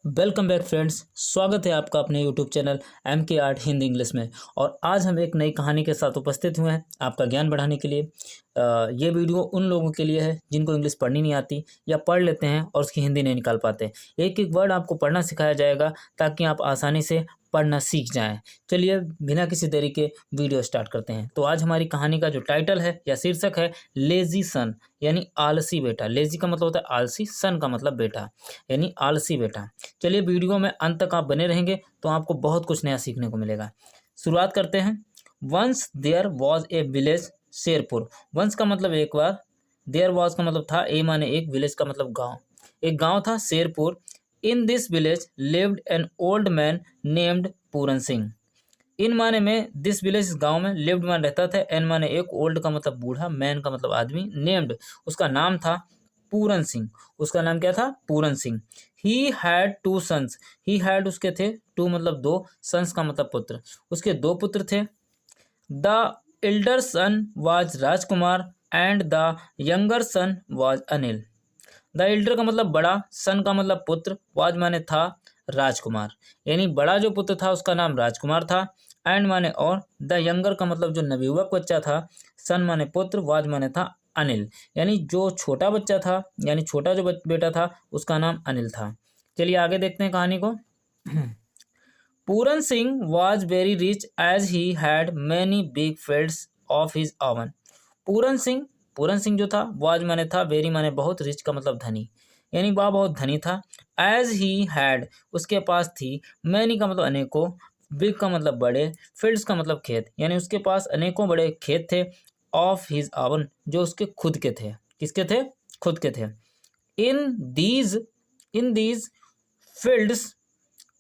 Welcome back friends. स्वागत है आपका अपने YouTube channel MK art Hindi English में। और आज हम एक नई कहानी के साथ उपस्थित हुए हैं आपका ज्ञान बढ़ाने के लिए। ये वीडियो उन लोगों के लिए है जिनको इंग्लिश पढ़नी नहीं आती या पढ़ लेते हैं और उसकी हिंदी नहीं निकाल पाते। एक एक वर्ड आपको पढ़ना सिखाया जाएगा ताकि आप आसानी से पढ़ना सीख जाएं। चलिए बिना किसी देरी के वीडियो स्टार्ट करते हैं। तो आज हमारी कहानी का जो टाइटल है या शीर्षक है लेजी सन, यानी आलसी बेटा। लेजी का मतलब होता है आलसी, सन का मतलब बेटा, यानी आलसी बेटा। चलिए वीडियो में अंत तक आप बने रहेंगे तो आपको बहुत कुछ नया सीखने को मिलेगा। शुरुआत करते हैं। Once there was a village, Sherpur. Once का मतलब एक बार, देयर वॉज का मतलब था, ए माने एक, विलेज का मतलब गांव। एक गांव था Sherpur. In this village lived an old man named Puran Singh. In माने में, दिस विलेज गांव में, लिव्ड मान रहता था, एन माने एक, ओल्ड का मतलब बूढ़ा, मैन का मतलब आदमी, नेम्ड उसका नाम था पूरन सिंह। उसका नाम क्या था? Puran Singh. He had two sons. He had उसके थे, टू मतलब दो, सन्स का मतलब पुत्र, उसके दो पुत्र थे। The elder son was Rajkumar and the younger son was Anil. The elder का मतलब बड़ा, सन का मतलब पुत्र, वाज माने था, राजकुमार, यानी बड़ा जो पुत्र था उसका नाम राजकुमार था। एंड माने और, द यंगर का मतलब जो नवयुवक बच्चा था, सन माने पुत्र, वाज माने था अनिल, यानी जो छोटा बच्चा था, यानी छोटा जो बेटा था उसका नाम अनिल था। चलिए आगे देखते हैं कहानी को। Puran Singh was very rich as he had many big fields of his own. Puran Singh जो था, वाज माने था, वेरी माने बहुत, रिच का मतलब धनी, यानी वह बहुत धनी था। एज ही हैड उसके पास थी, मैनी का मतलब अनेकों, बिग का मतलब बड़े, फील्ड्स का मतलब खेत, यानी उसके पास अनेकों बड़े खेत थे। ऑफ हिज ओवन जो उसके खुद के थे। किसके थे? खुद के थे। In these in these fields,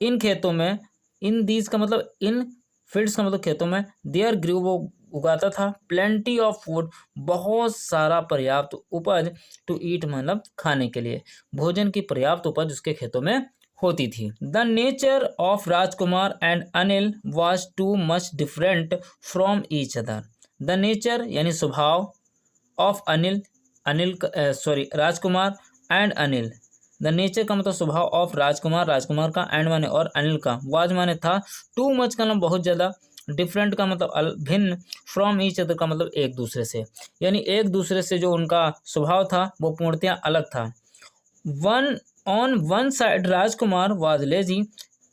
in खेतों में, इन दीज का मतलब इन, फील्ड्स का मतलब खेतों में, देयर ग्रू वो उगाता था, प्लेंटी ऑफ फूड बहुत सारा पर्याप्त उपज, टू ईट मतलब खाने के लिए, भोजन की पर्याप्त उपज उसके खेतों में होती थी। The nature of Rajkumar and Anil was too much different from each other. The nature यानी स्वभाव, of Rajkumar and Anil. The nature का मतलब स्वभाव, ऑफ राजकुमार का, एंड माने और, अनिल का, वाज माने था, टू मच का मतलब बहुत ज़्यादा, डिफरेंट का मतलब भिन्न, फ्रॉम ईच अदर का मतलब एक दूसरे से, यानी एक दूसरे से जो उनका स्वभाव था वो पूर्णतया अलग था। One side Rajkumar was lazy.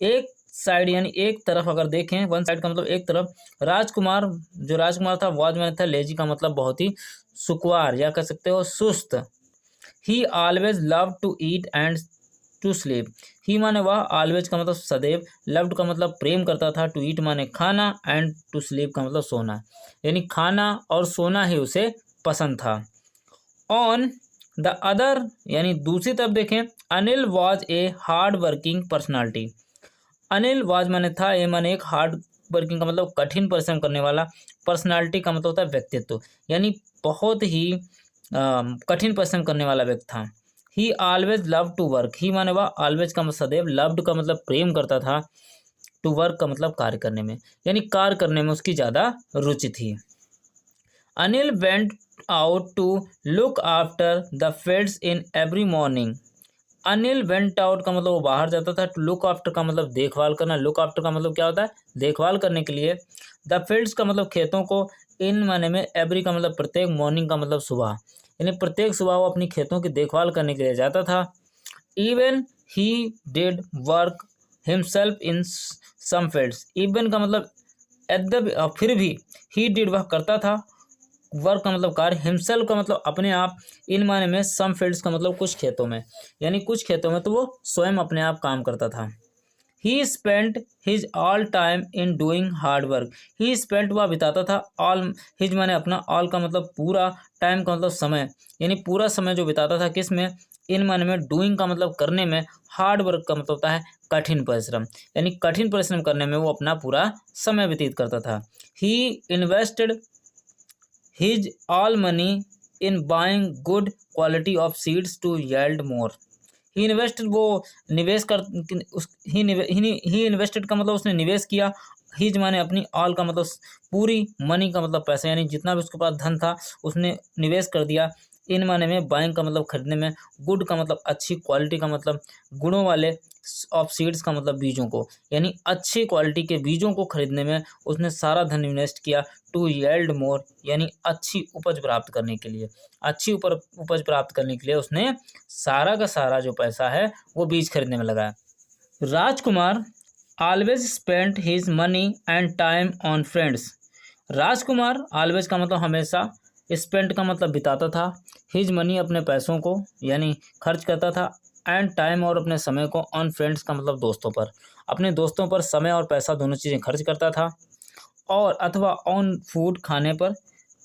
एक साइड यानी एक तरफ अगर देखें, वन साइड का मतलब एक तरफ, राजकुमार था, वाज माने था, लेजी का मतलब बहुत ही सुकुवार या कह सकते हो सुस्त। He always love to eat and to sleep. He माने वह, ऑलवेज का मतलब सदैव, लव्ड का मतलब प्रेम करता था, टू ईट माने खाना, एंड टू स्लीप का मतलब सोना, यानी खाना और सोना ही उसे पसंद था। ऑन द अदर यानी दूसरी तरफ देखें, Anil was a hard working personality. Anil was माने था, ए माने एक, हार्ड वर्किंग का मतलब कठिन परिश्रम करने वाला, पर्सनालिटी का मतलब होता है व्यक्तित्व, यानी बहुत ही कठिन परिश्रम करने वाला व्यक्ति था। He always love to work. He माने वह, ऑलवेज का मतलब सदैव, लव्ड का मतलब प्रेम करता था, टू वर्क का मतलब कार्य करने में, यानी कार्य करने में उसकी ज़्यादा रुचि थी। Anil went out to look after the fields in every morning. Anil went out का मतलब वो बाहर जाता था, टू लुक आफ्टर का मतलब देखभाल करना, लुक आफ्टर का मतलब क्या होता है? देखभाल करने के लिए। द फील्ड्स का मतलब खेतों को, इन माने में, एवरी का मतलब प्रत्येक, मॉर्निंग का मतलब सुबह, यानी प्रत्येक सुबह वो अपनी खेतों की देखभाल करने के लिए जाता था। Even he did work himself in some fields. Even का मतलब फिर भी, ही डिड वह करता था, वर्क का मतलब कार्य, हिमसेल्फ का मतलब अपने आप, इन माने में, सम फील्ड्स का मतलब कुछ खेतों में, यानी कुछ खेतों में तो वो स्वयं अपने आप काम करता था। ही spent his all time in doing hard work. He spent वह बिताता था, ऑल, हिज माने अपना, ऑल का मतलब पूरा, टाइम का मतलब समय, यानी पूरा समय जो बिताता था किस में, इन माने में, डूइंग का मतलब करने में, हार्ड वर्क का मतलब होता है कठिन परिश्रम, यानी कठिन परिश्रम करने में वो अपना पूरा समय व्यतीत करता था। He invested his all money in buying good quality of seeds to yield more. He invested वो निवेश कर उस ही इन्वेस्टेड का मतलब उसने निवेश किया, हिज माने अपनी, ऑल का मतलब पूरी, मनी का मतलब पैसा, यानी जितना भी उसके पास धन था उसने निवेश कर दिया, इन माने में बाइंग का मतलब खरीदने में, गुड का मतलब अच्छी, क्वालिटी का मतलब गुणों वाले, ऑफ सीड्स का मतलब बीजों को, यानी अच्छी क्वालिटी के बीजों को खरीदने में उसने सारा धन इन्वेस्ट किया। टू येल्ड मोर यानी अच्छी उपज प्राप्त करने के लिए, अच्छी उपज प्राप्त करने के लिए उसने सारा का सारा जो पैसा है वो बीज खरीदने में लगाया। Rajkumar always spent his money and time on friends. Rajkumar always का मतलब हमेशा, स्पेंट का मतलब बिताता था, हिज मनी अपने पैसों को यानी खर्च करता था, एंड टाइम और अपने समय को, ऑन फ्रेंड्स का मतलब दोस्तों पर, अपने दोस्तों पर समय और पैसा दोनों चीज़ें खर्च करता था, और अथवा ऑन फूड खाने पर,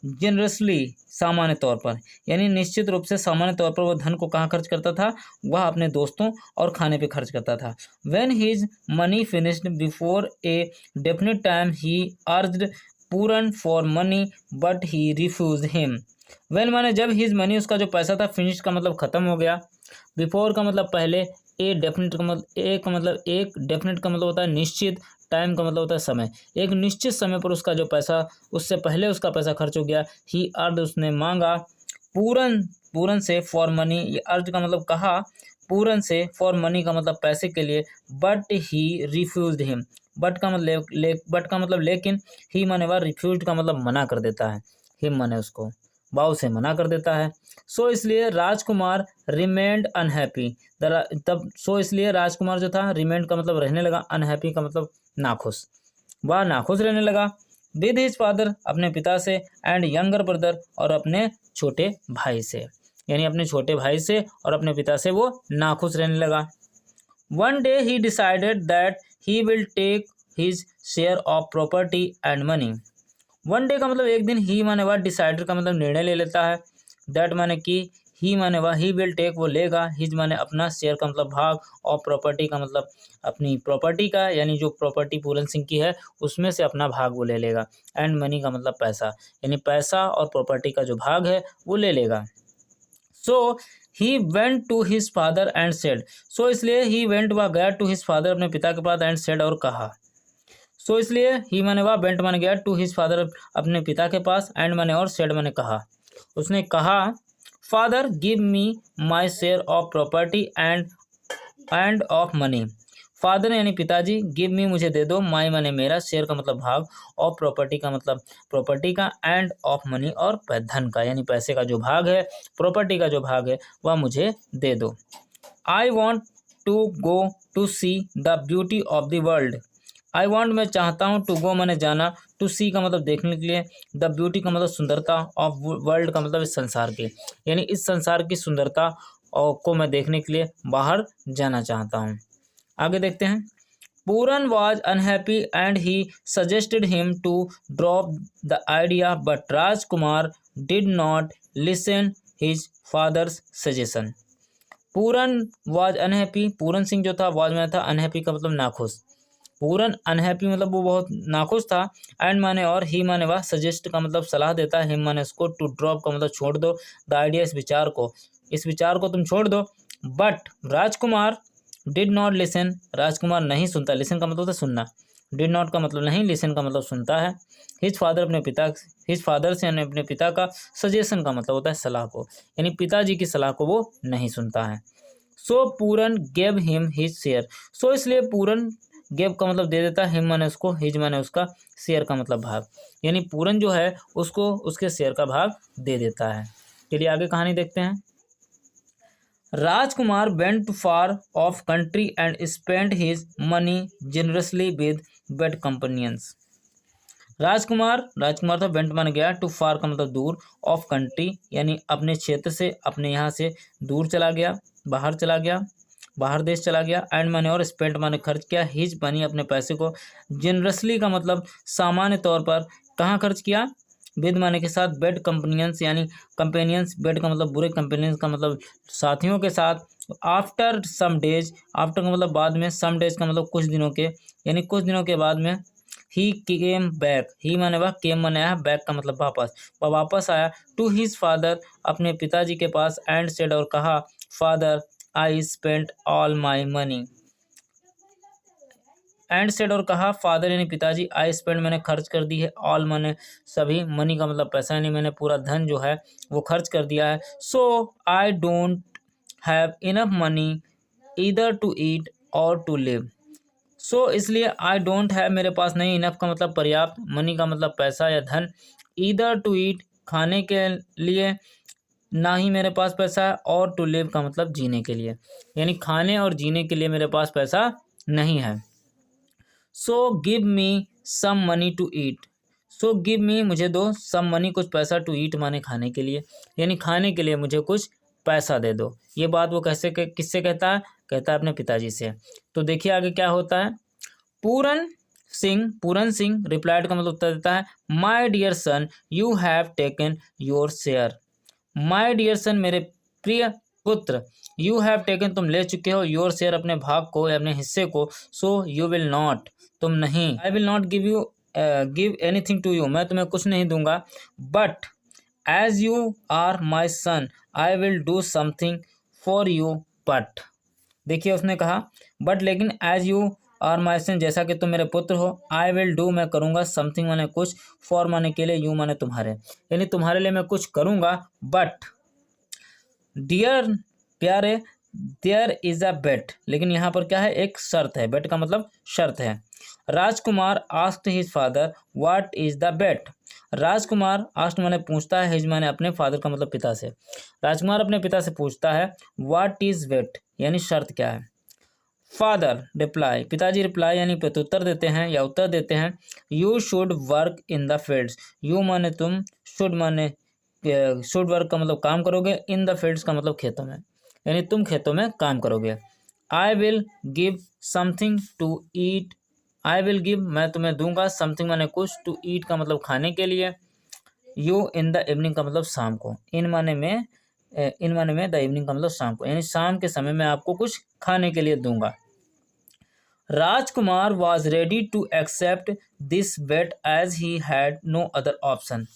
जनरसली सामान्य तौर पर, यानी निश्चित रूप से सामान्य तौर पर वह धन को कहाँ खर्च करता था, वह अपने दोस्तों और खाने पे खर्च करता था। When his money finished before a definite time he urged Puran for money but he refuse him. When माने जब, हिज मनी उसका जो पैसा था, फिनिश का मतलब खत्म हो गया, बिफोर का मतलब पहले, ए डेफिनेट का मतलब, एक डेफिनेट का मतलब होता है निश्चित, टाइम का मतलब होता है समय, एक निश्चित समय पर उसका जो पैसा, उससे पहले उसका पैसा खर्च हो गया। ही अर्ज उसने मांगा, पूरन से फॉर मनी, ये अर्ज का मतलब कहा, पूरन से फॉर मनी का मतलब पैसे के लिए, but he refused him, but का मतलब लेकिन, ही माने वह, रिफ्यूज्ड का मतलब मना कर देता है, हिम माने उसको, वाव से मना कर देता है। सो इसलिए राजकुमार रिमेंड अनहैप्पी, इसलिए राजकुमार जो था, रिमेंड का मतलब रहने लगा, अनहैप्पी का मतलब नाखुश, वह नाखुश रहने लगा, विद हिज फादर अपने पिता से, एंड यंगर ब्रदर और अपने छोटे भाई से, यानी अपने छोटे भाई से और अपने पिता से वो नाखुश रहने लगा। One day he decided that he will take his share of property and money. One day का मतलब एक दिन, ही माने वह, डिसाइडेड का मतलब निर्णय ले लेता है, दैट माने कि, ही माने वह, ही विल टेक वो लेगा, हिज माने अपना, शेयर का मतलब भाग, और प्रॉपर्टी का मतलब अपनी प्रॉपर्टी का, यानी जो प्रॉपर्टी पूरन सिंह की है उसमें से अपना भाग वो ले लेगा, एंड मनी का मतलब पैसा, यानी पैसा और प्रॉपर्टी का जो भाग है वो ले लेगा। So he went to his father and said, so इसलिए ही वेंट वह गया, टू हिज फादर अपने पिता के पास, एंड सेड और कहा, सो इसलिए ही माने वह, वेंट माने गया, टू हिज फादर अपने पिता के पास, एंड माने और, सेड माने कहा, उसने कहा, father give me my share of property end of money. Father यानी पिताजी, गिव मी मुझे दे दो, माई माने मेरा, शेयर का मतलब भाग, ऑफ प्रॉपर्टी का मतलब प्रॉपर्टी का, एंड ऑफ मनी और धन का, यानी पैसे का जो भाग है, प्रॉपर्टी का जो भाग है वह मुझे दे दो। I want to go to see the beauty of the world. I want मैं चाहता हूँ, टू गो मैंने जाना, टू सी का मतलब देखने के लिए, द ब्यूटी का मतलब सुंदरता, ऑफ वर्ल्ड का मतलब इस संसार के, यानी इस संसार की सुंदरता और को मैं देखने के लिए बाहर जाना चाहता हूँ। आगे देखते हैं। Puran was unhappy and he suggested him to drop the idea, but Rajkumar did not listen his father's suggestion. Puran was unhappy, Puran Singh जो था, वॉज में था, अनहैप्पी का मतलब नाखुश, पूरन अनहैप्पी मतलब वो बहुत नाखुश था, एंड माने और, ही माने वह, सजेस्ट का मतलब सलाह देता है, हिम माने उसको, टू ड्रॉप का मतलब छोड़ दो, द आइडिया इस विचार को तुम छोड़ दो, but Rajkumar did not listen, Rajkumar नहीं सुनता, लिसन का मतलब होता है सुनना, डिड नॉट का मतलब नहीं, लिसन का मतलब सुनता है, हिज फादर से यानी अपने पिता का, सजेशन का मतलब होता है सलाह को, यानी पिताजी की सलाह को वो नहीं सुनता है। सो पूरन गेव हिम हिज शेयर, सो इसलिए पूरन, गेव का मतलब दे देता है, हिम माने उसको, हिज माने उसका, शेयर का मतलब भाग, यानी पूरन जो है उसको उसके शेयर का भाग दे देता है। चलिए आगे कहानी देखते हैं। Rajkumar went far of country and spend his money generously with bad companions. Rajkumar था, वेंट माने गया, टू फार का मतलब दूर, ऑफ कंट्री यानी अपने क्षेत्र से, अपने यहाँ से दूर चला गया, बाहर देश चला गया, एंड माने और, स्पेंड माने खर्च किया, हिज मनी अपने पैसे को, जनरसली का मतलब सामान्य तौर पर, कहाँ खर्च किया, विद माने के साथ, बेड कंपेनियंस यानी कंपेनियंस, बेड का मतलब बुरे, कंपेनियंस का मतलब साथियों के साथ, आफ्टर सम डेज, आफ्टर का मतलब बाद में, सम डेज का मतलब कुछ दिनों के, यानी कुछ दिनों के बाद में, ही केम बैक, ही माने वह, केम माने आया, बैक का मतलब वापस, वह वापस आया, टू हिज फादर अपने पिताजी के पास, एंड सेड और कहा, father I spent all my money and said और कहा, फादर यानी पिताजी, आई स्पेंड मैंने खर्च कर दी है, ऑल मैंने सभी, मनी का मतलब पैसा यानी मैंने पूरा धन जो है वो खर्च कर दिया है। So I don't have enough money either to eat और टू लिव। सो इसलिए आई डोंट हैव मेरे पास नहीं, इनफ का मतलब पर्याप्त, मनी का मतलब पैसा या धन, ईदर टू ईट खाने के लिए ना ही मेरे पास पैसा है, और टू लिव का मतलब जीने के लिए, यानी खाने और जीने के लिए मेरे पास पैसा नहीं है। So give me some money to eat, so give me मुझे दो, सम मनी कुछ पैसा, टू ईट माने खाने के लिए, यानी खाने के लिए मुझे कुछ पैसा दे दो। ये बात वो किससे कहता है? कहता है अपने पिताजी से। तो देखिए आगे क्या होता है। पूरन सिंह रिप्लाइड का मतलब उत्तर देता है, my dear son you have taken your share. My dear son मेरे प्रिय पुत्र, यू हैव टेकन तुम ले चुके हो, योर शेयर अपने भाग को या अपने हिस्से को, सो यू विल नॉट तुम नहीं, I will not give anything to you मैं तुम्हें कुछ नहीं दूंगा, but as you are my son I will do something for you, but देखिए उसने कहा बट लेकिन, as you are my son जैसा कि तुम मेरे पुत्र हो, आई विल डू मैं करूँगा, समथिंग माने कुछ, फॉर माने के लिए, यू माने तुम्हारे, यानी तुम्हारे लिए मैं कुछ करूँगा, बट डियर प्यारे, देयर इज अ बेट, लेकिन यहाँ पर क्या है, एक शर्त है, बेट का मतलब शर्त है। Rajkumar asked his father what is the bet. Rajkumar asked माने पूछता है, हिज माने अपने, फादर का मतलब पिता से। राजकुमार अपने पिता से पूछता है व्हाट इज बेट यानी शर्त क्या है। फादर रिप्लाई, पिताजी रिप्लाई यानी प्रत्युत्तर देते हैं या उत्तर देते हैं, you should work in the fields, you माने तुम, शुड माने शुड वर्क का मतलब काम करोगे, इन द फील्ड्स का मतलब खेतों में, यानी तुम खेतों में काम करोगे। I will give something to eat, I will give मैं तुम्हें दूंगा, समथिंग माने कुछ, टू ईट का मतलब खाने के लिए, यू इन द इवनिंग का मतलब शाम को, इन माने में द इवनिंग का मतलब शाम को, यानी शाम के समय में आपको कुछ खाने के लिए दूंगा। Rajkumar was ready to accept this bet as he had no other option.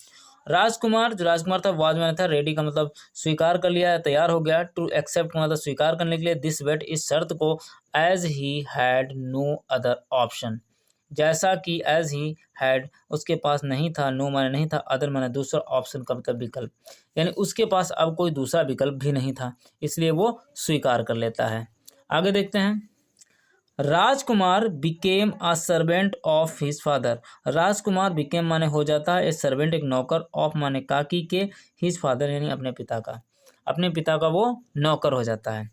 Rajkumar जो राजकुमार था, वाज माने था, रेडी का मतलब स्वीकार कर लिया, तैयार हो गया, टू एक्सेप्ट का मतलब स्वीकार करने के लिए, दिस बेट इस शर्त को, as he had no other option जैसा कि, एज ही हैड उसके पास नहीं था, नो माने नहीं था, अदर माने दूसरा, ऑप्शन का मतलब विकल्प, यानी उसके पास अब कोई दूसरा विकल्प भी नहीं था, इसलिए वो स्वीकार कर लेता है। आगे देखते हैं। Rajkumar became a servant of his father. Rajkumar became माने हो जाता है, ए सर्वेंट एक नौकर, ऑफ माने का की के, हिज फादर यानी अपने पिता का, अपने पिता का वो नौकर हो जाता है।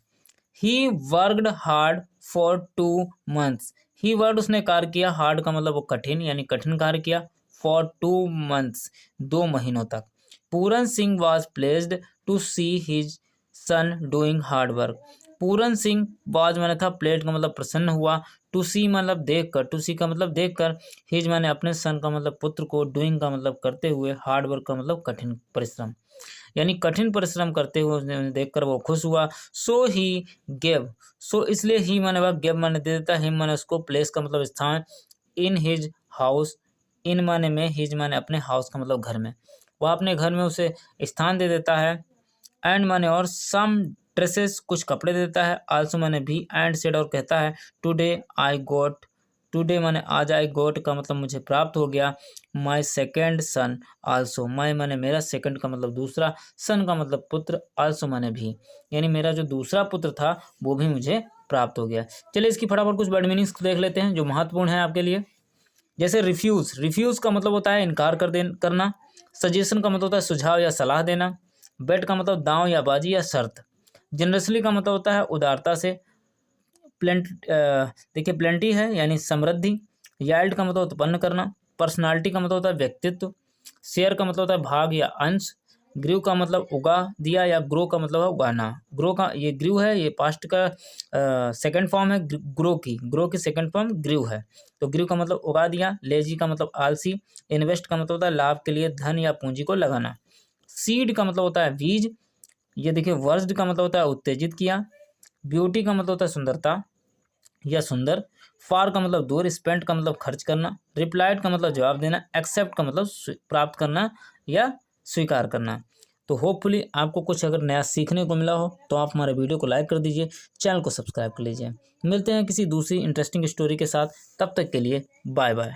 He worked hard for 2 months। He worked उसने कार्य किया, हार्ड का मतलब वो कठिन यानी कठिन कार्य किया, फॉर 2 months 2 महीनों तक। Puran Singh was pleased to see his son doing hard work. Puran Singh was माने था, प्लेट का मतलब प्रसन्न हुआ, टू सी मतलब देख कर, टू सी का मतलब देख कर, हिज माने अपने सन का मतलब पुत्र को, डूइंग का मतलब करते हुए, हार्ड वर्क का मतलब कठिन परिश्रम, यानी कठिन परिश्रम करते हुए उसने देखकर वो खुश हुआ। सो ही गेव, सो इसलिए ही माने वह, गेव माने दे देता, हिम माने उसको, प्लेस का मतलब स्थान, इन हिज हाउस, इन माने में, हिज माने अपने, हाउस का मतलब घर में, वह अपने घर में उसे स्थान दे देता है। एंड माने और, सम ड्रेसेस कुछ कपड़े देता है, आल्सो माने भी, एंड सेड और कहता है, टुडे आई गोट, टुडे माने आज, आई गोट का मतलब मुझे प्राप्त हो गया, माई सेकेंड सन आल्सो, माई माने मेरा, सेकंड का मतलब दूसरा, सन का मतलब पुत्र, आल्सो माने भी, यानी मेरा जो दूसरा पुत्र था वो भी मुझे प्राप्त हो गया। चलिए इसकी फटाफट कुछ वर्ड मीनिंग्स देख लेते हैं जो महत्वपूर्ण है आपके लिए। जैसे रिफ्यूज़ का मतलब होता है इनकार करना। सजेशन का मतलब होता है सुझाव या सलाह देना। बेट का मतलब दांव या बाजी या शर्त। जनरसली का मतलब होता है उदारता से। देखिए प्लेंटी है यानी समृद्धि। याइल्ड का मतलब उत्पन्न करना। पर्सनालिटी का मतलब होता है व्यक्तित्व। शेयर का मतलब होता है भाग या अंश। ग्रीव का मतलब उगा दिया या ग्रो का मतलब है उगाना। ग्रो का ये ग्रीव है, ये पास्ट का सेकंड फॉर्म है ग्रो की सेकंड फॉर्म ग्रीव है। तो ग्रीव का मतलब उगा दिया। लेजी का मतलब आलसी। इन्वेस्ट का मतलब होता है लाभ के लिए धन या पूंजी को लगाना। सीड का मतलब होता है बीज। ये देखिए वर्स्ड का मतलब होता है उत्तेजित किया। ब्यूटी का मतलब होता है सुंदरता या सुंदर। फार का मतलब दूर। स्पेंट का मतलब खर्च करना। रिप्लाइड का मतलब जवाब देना। एक्सेप्ट का मतलब प्राप्त करना या स्वीकार करना। तो होपफुली आपको कुछ अगर नया सीखने को मिला हो तो आप हमारे वीडियो को लाइक कर दीजिए, चैनल को सब्सक्राइब कर लीजिए। मिलते हैं किसी दूसरी इंटरेस्टिंग स्टोरी के साथ, तब तक के लिए बाय बाय।